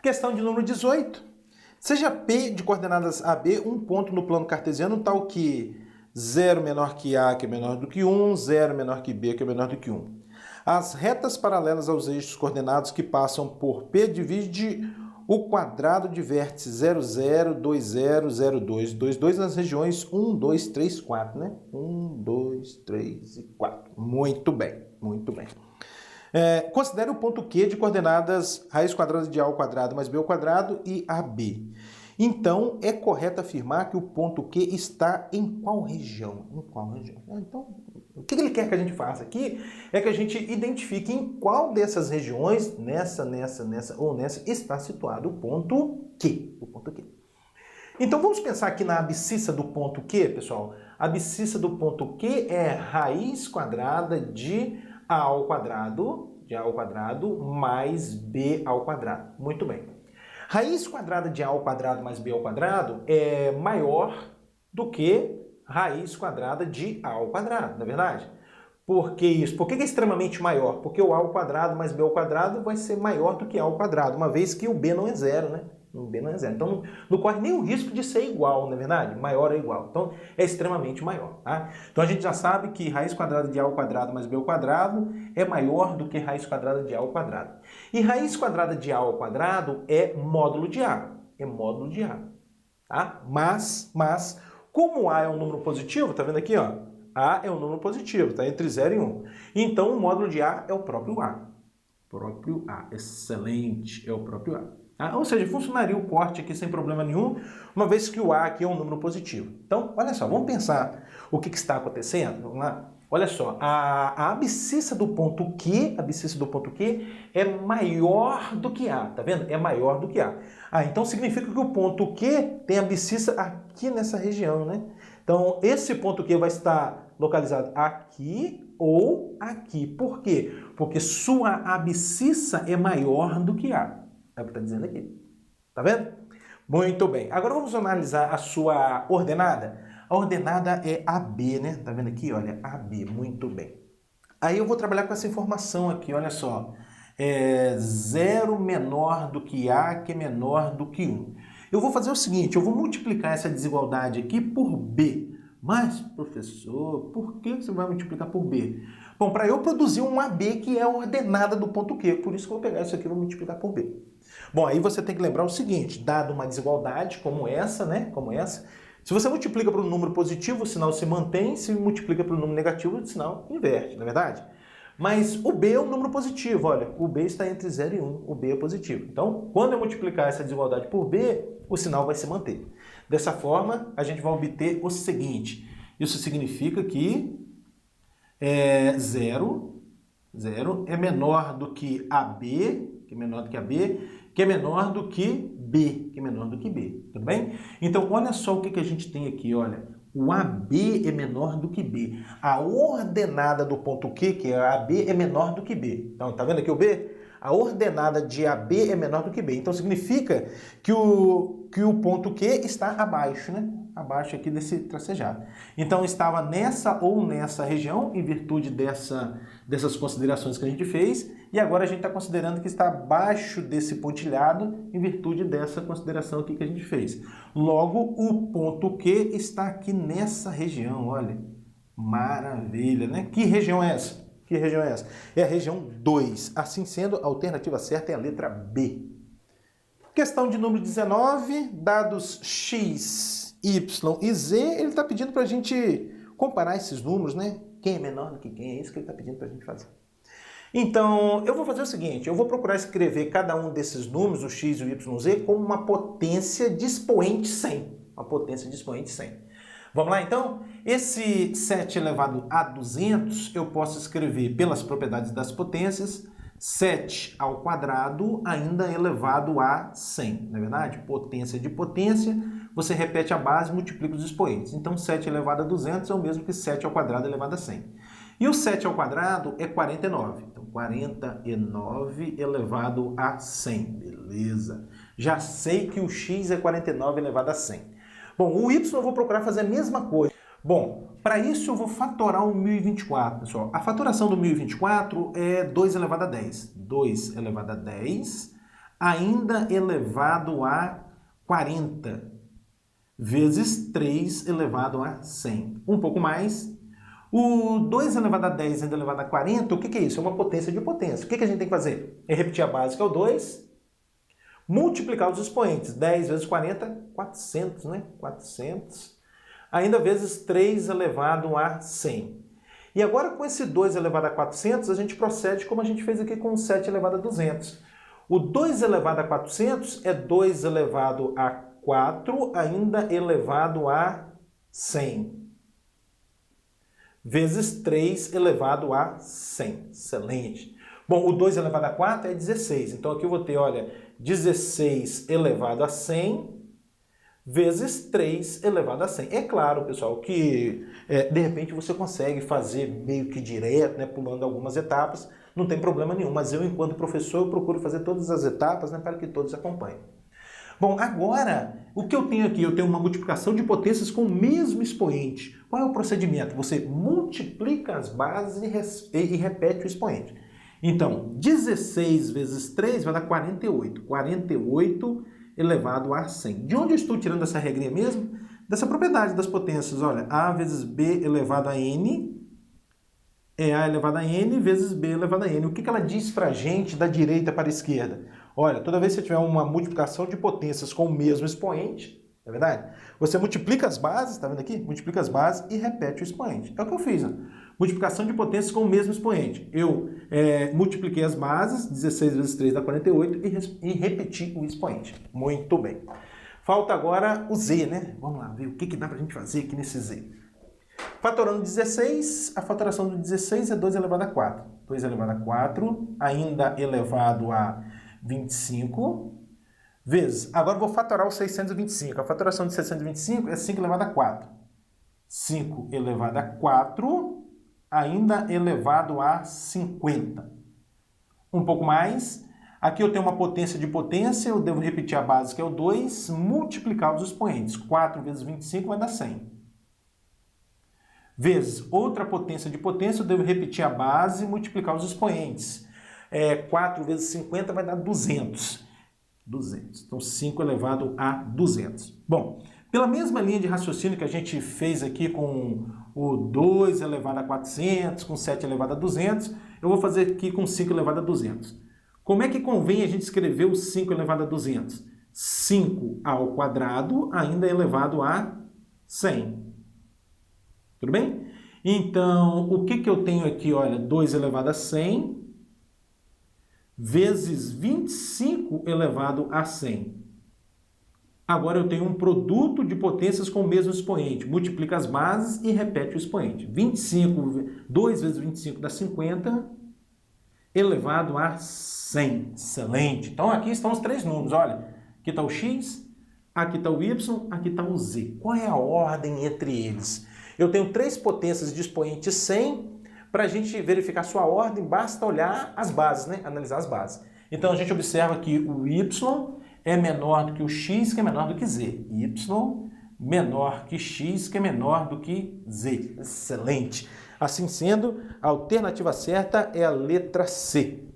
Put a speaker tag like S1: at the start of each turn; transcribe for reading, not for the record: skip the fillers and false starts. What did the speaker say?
S1: Questão de número 18. Seja P de coordenadas AB um ponto no plano cartesiano tal que 0 menor que A, que é menor do que 1, 0 menor que B, que é menor do que 1. As retas paralelas aos eixos coordenados que passam por P divide o quadrado de vértices 0, 0, 2, 0, 0, 2, 2, 2 nas regiões 1, 2, 3, 4, né? 1, 2, 3 e 4. Muito bem, muito bem. Considere o ponto Q de coordenadas raiz quadrada de A ao quadrado mais B ao quadrado e AB. Então, é correto afirmar que o ponto Q está em qual região? Em qual região? Então, o que ele quer que a gente faça aqui é que a gente identifique em qual dessas regiões, nessa ou nessa, está situado o ponto Q. O ponto Q. Então, vamos pensar aqui na abscissa do ponto Q, pessoal. A abscissa do ponto Q é raiz quadrada de A ao quadrado, mais B ao quadrado. Muito bem. Raiz quadrada de A ao quadrado mais B ao quadrado é maior do que raiz quadrada de A ao quadrado, não é verdade? Por que isso? Por que é extremamente maior? Porque o A ao quadrado mais B ao quadrado vai ser maior do que A ao quadrado, uma vez que o B não é zero, né? O B não é zero. Então, não corre nem o risco de ser igual, não é verdade? Maior ou igual. Então, é extremamente maior. Tá? Então, a gente já sabe que raiz quadrada de A ao quadrado mais B ao quadrado é maior do que raiz quadrada de A ao quadrado. E raiz quadrada de A ao quadrado é módulo de A. É módulo de A. Tá? Mas, como A é um número positivo, tá vendo aqui, ó? A é um número positivo, tá entre 0 e 1. Então, o módulo de A é o próprio A. Próprio A. Excelente. É o próprio A. Ou seja, funcionaria o corte aqui sem problema nenhum, uma vez que o A aqui é um número positivo. Então, olha só, vamos pensar o que está acontecendo. Vamos lá. Olha só, a abscissa do ponto Q, é maior do que A, tá vendo? É maior do que A. Então significa que o ponto Q tem abscissa aqui nessa região, né? Então, esse ponto Q vai estar localizado aqui ou aqui. Por quê? Porque sua abscissa é maior do que A. É o que está dizendo aqui. Tá vendo? Muito bem. Agora vamos analisar a sua ordenada. A ordenada é AB, né? Tá vendo aqui? Olha, AB. Muito bem. Aí eu vou trabalhar com essa informação aqui, olha só. 0 menor do que A, que é menor do que 1. Eu vou fazer o seguinte, eu vou multiplicar essa desigualdade aqui por B. Mas, professor, por que você vai multiplicar por B? Bom, para eu produzir um AB que é a ordenada do ponto Q, por isso que eu vou pegar isso aqui e vou multiplicar por B. Bom, aí você tem que lembrar o seguinte, dado uma desigualdade como essa, né? Como essa, se você multiplica para um número positivo, o sinal se mantém, se multiplica para um número negativo, o sinal inverte, não é verdade? Mas o B é um número positivo, olha, o B está entre 0 e 1, o B é positivo. Então, quando eu multiplicar essa desigualdade por B, o sinal vai se manter. Dessa forma, a gente vai obter o seguinte, isso significa que 0 é menor do que AB, que é menor do que AB, que é menor do que B, que é menor do que B, tudo bem? Então, olha só o que a gente tem aqui, olha. O AB é menor do que B. A ordenada do ponto Q, que é AB, é menor do que B. Então, tá vendo aqui o B? A ordenada de AB é menor do que B. Então, significa que o ponto Q está abaixo, né? Abaixo aqui desse tracejado. Então, estava nessa ou nessa região, em virtude dessas considerações que a gente fez, e agora a gente está considerando que está abaixo desse pontilhado, em virtude dessa consideração aqui que a gente fez. Logo, o ponto Q está aqui nessa região, olha. Maravilha, né? Que região é essa? Que região é essa? É a região 2. Assim sendo, a alternativa certa é a letra B. Questão de número 19, dados x, y e z, ele está pedindo para a gente comparar esses números, né? Quem é menor do que quem, é isso que ele está pedindo para a gente fazer. Então, eu vou fazer o seguinte, eu vou procurar escrever cada um desses números, o x, o y e o z, como uma potência de expoente 100. Uma potência de expoente 100. Vamos lá, então? Esse 7 elevado a 200, eu posso escrever pelas propriedades das potências, 7 ao quadrado ainda elevado a 100, não é verdade? Potência de potência, você repete a base e multiplica os expoentes. Então, 7 elevado a 200 é o mesmo que 7 ao quadrado elevado a 100. E o 7 ao quadrado é 49. Então, 49 elevado a 100. Beleza. Já sei que o x é 49 elevado a 100. Bom, o y eu vou procurar fazer a mesma coisa. Bom, para isso eu vou fatorar o 1024, pessoal. A fatoração do 1024 é 2 elevado a 10. 2 elevado a 10 ainda elevado a 40, vezes 3 elevado a 100. Um pouco mais. O 2 elevado a 10 ainda elevado a 40, o que é isso? É uma potência de potência. O que a gente tem que fazer? É repetir a base, que é o 2, multiplicar os expoentes. 10 vezes 40, 400, né? 400. Ainda vezes 3 elevado a 100. E agora, com esse 2 elevado a 400, a gente procede como a gente fez aqui com o 7 elevado a 200. O 2 elevado a 400 é 2 elevado a 4, ainda elevado a 100. Vezes 3 elevado a 100. Excelente. Bom, o 2 elevado a 4 é 16. Então, aqui eu vou ter, olha, 16 elevado a 100 vezes 3 elevado a 100. É claro, pessoal, que de repente você consegue fazer meio que direto, né, pulando algumas etapas, não tem problema nenhum. Mas eu, enquanto professor, eu procuro fazer todas as etapas, né, para que todos acompanhem. Bom, agora, o que eu tenho aqui? Eu tenho uma multiplicação de potências com o mesmo expoente. Qual é o procedimento? Você multiplica as bases e repete o expoente. Então, 16 vezes 3 vai dar 48. 48 elevado a 100. De onde eu estou tirando essa regrinha mesmo? Dessa propriedade das potências. Olha, A vezes B elevado a N é A elevado a N vezes B elevado a N. O que ela diz para a gente da direita para a esquerda? Olha, toda vez que você tiver uma multiplicação de potências com o mesmo expoente, não é verdade? Você multiplica as bases, tá vendo aqui? Multiplica as bases e repete o expoente. É o que eu fiz, né? Multiplicação de potências com o mesmo expoente. Eu multipliquei as bases, 16 vezes 3 dá 48, e repeti o expoente. Muito bem. Falta agora o Z, né? Vamos lá, ver o que dá pra gente fazer aqui nesse Z. Fatorando 16, a fatoração do 16 é 2 elevado a 4. 2 elevado a 4, ainda elevado a 25, vezes... Agora eu vou fatorar o 625. A fatoração de 625 é 5 elevado a 4. 5 elevado a 4, ainda elevado a 50. Um pouco mais. Aqui eu tenho uma potência de potência, eu devo repetir a base, que é o 2, multiplicar os expoentes. 4 vezes 25 vai dar 100. Vezes outra potência de potência, eu devo repetir a base e multiplicar os expoentes. 4 vezes 50 vai dar 200. 200. Então, 5 elevado a 200. Bom, pela mesma linha de raciocínio que a gente fez aqui com o 2 elevado a 400, com 7 elevado a 200, eu vou fazer aqui com 5 elevado a 200. Como é que convém a gente escrever o 5 elevado a 200? 5 ao quadrado ainda elevado a 100. Tudo bem? Então, o que eu tenho aqui? Olha, 2 elevado a 100 vezes 25 elevado a 100. Agora eu tenho um produto de potências com o mesmo expoente. Multiplica as bases e repete o expoente. 2 vezes 25 dá 50 elevado a 100. Excelente. Então aqui estão os três números. Olha, aqui está o x, aqui está o y, aqui está o z. Qual é a ordem entre eles? Eu tenho três potências de expoente 100. Para a gente verificar sua ordem, basta olhar as bases, né? Analisar as bases. Então a gente observa que o y é menor do que o x, que é menor do que z. Y menor que x, que é menor do que z. Excelente. Assim sendo, a alternativa certa é a letra C.